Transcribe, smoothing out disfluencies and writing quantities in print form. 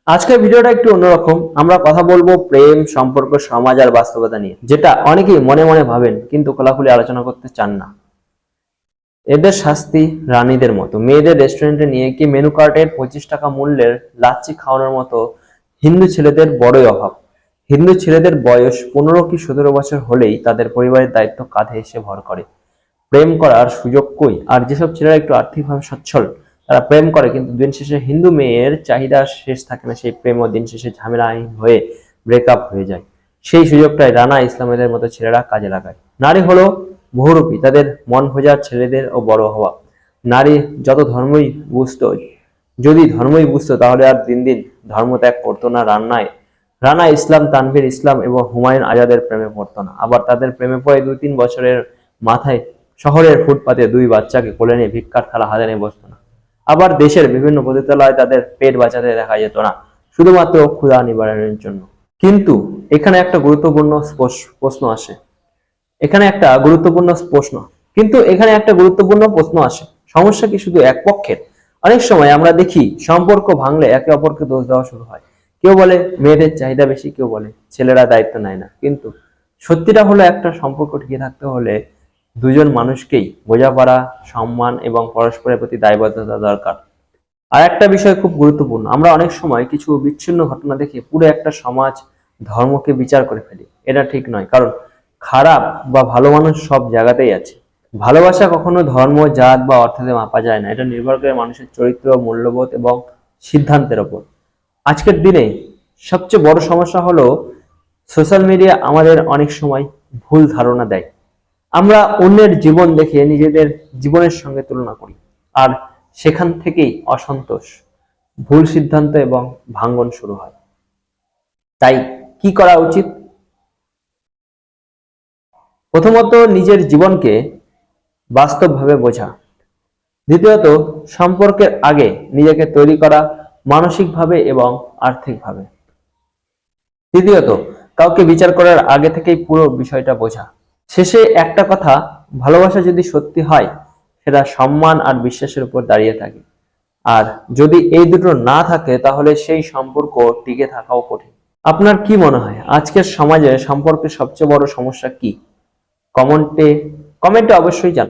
আজকের ভিডিওটা একটু অন্যরকম। আমরা কথা বলবো প্রেম, সম্পর্ক, সমাজ আর বাস্তবতা নিয়ে, যেটা অনেকেই মনে মনে ভাবেন কিন্তু খোলাখুলি আলোচনা করতে চান না। এদের শাস্তি রানীদের মতো, মেয়েদের রেস্টুরেন্টে নিয়ে কি মেনু কার্ডের 25 টাকা মূল্যের লাচ্ছি খাওয়ানোর মতো হিন্দু ছেলেদের বড়ই অভাব। হিন্দু ছেলেদের বয়স 15 কি 17 বছর হলেই তাদের পরিবারের দায়িত্ব কাঁধে এসে ভর করে। প্রেম করার সুযোগ কই? আর যেসব ছেলেরা একটু আর্থিকভাবে সচ্ছল তারা প্রেম করে, কিন্তু দিন শেষে হিন্দু মেয়ের চাহিদা শেষ থাকে না, সেই প্রেমও দিন শেষে ঝামেলায় হয়ে ব্রেকআপ হয়ে যায়। সেই সুযোগটাই রানা ইসলামের মতো ছেলেরা কাজে লাগায়। নারী হলো বহুরূপী, তাদের মন ভোজা ছেলেদের ও বড় হওয়া। নারী যত ধর্মই বুঝতো, যদি ধর্মই বুঝতো তাহলে আর দিন দিন ধর্ম ত্যাগ করতো না। রানা ইসলাম, তানভীর ইসলাম এবং হুমায়ুন আজাদের প্রেমে পড়তো না। আবার তাদের প্রেমে পড়ে 2-3 বছরের মাথায় শহরের ফুটপাতে 2 বাচ্চাকে কোলে নিয়ে ভিক্ষার থালা হাতে নিয়ে বসতো না। আবার দেশের বিভিন্ন পতিতালয়ে তাদের পেট বাঁচাতে দেখা যেত না, শুধুমাত্র ক্ষুধা নিবারণের জন্য। কিন্তু এখানে একটা গুরুত্বপূর্ণ প্রশ্ন আসে এখানে একটা গুরুত্বপূর্ণ প্রশ্ন কিন্তু এখানে একটা গুরুত্বপূর্ণ প্রশ্ন আসে, সমস্যা কি শুধু এক পক্ষের? অনেক সময় আমরা দেখি সম্পর্ক ভাঙলে একে অপরকে দোষ দেওয়া শুরু হয়। কেউ বলে মেয়েদের চাহিদা বেশি, কেউ বলে ছেলেরা দায়িত্ব নেয় না। কিন্তু সত্যিটা হলো, একটা সম্পর্ক টিকে থাকতে হলে দুজন মানুষকেই বোঝাপড়া, সম্মান এবং পরস্পরের প্রতি দায়বদ্ধতা দরকার। আর একটা বিষয় খুব গুরুত্বপূর্ণ, আমরা অনেক সময় কিছু বিচ্ছিন্ন ঘটনা দেখে পুরো একটা সমাজ, ধর্মকে বিচার করে ফেলি। এটা ঠিক নয়, কারণ খারাপ বা ভালো মানুষ সব জায়গাতেই আছে। ভালোবাসা কখনো ধর্ম, জাত বা অর্থে মাপা যায় না, এটা নির্ভর করে মানুষের চরিত্র, মূল্যবোধ এবং সিদ্ধান্তের ওপর। আজকের দিনে সবচেয়ে বড় সমস্যা হলো সোশ্যাল মিডিয়া আমাদের অনেক সময় ভুল ধারণা দেয়। আমরা অন্যের জীবন দেখে নিজেদের জীবনের সঙ্গে তুলনা করি, আর সেখান থেকেই অসন্তোষ, ভুল সিদ্ধান্ত এবং ভাঙ্গন শুরু হয়। তাই কি করা উচিত? প্রথমত, নিজের জীবনকে বাস্তবভাবে বোঝা। দ্বিতীয়ত, সম্পর্কের আগে নিজেকে তৈরি করা, মানসিকভাবে এবং আর্থিকভাবে। তৃতীয়ত, কাউকে বিচার করার আগে থেকেই পুরো বিষয়টা বোঝা। শেষে একটা কথা, ভালোবাসা যদি সত্যি হয় সেটা সম্মান আর বিশ্বাসের উপর দাঁড়িয়ে থাকে। আর যদি এই দুটো না থাকে তাহলে সেই সম্পর্ক টিকে থাকাও কঠিন। আপনার কি মনে হয় আজকের সমাজে সম্পর্কের সবচেয়ে বড় সমস্যা কি? কমেন্টে কমেন্টে অবশ্যই জানান।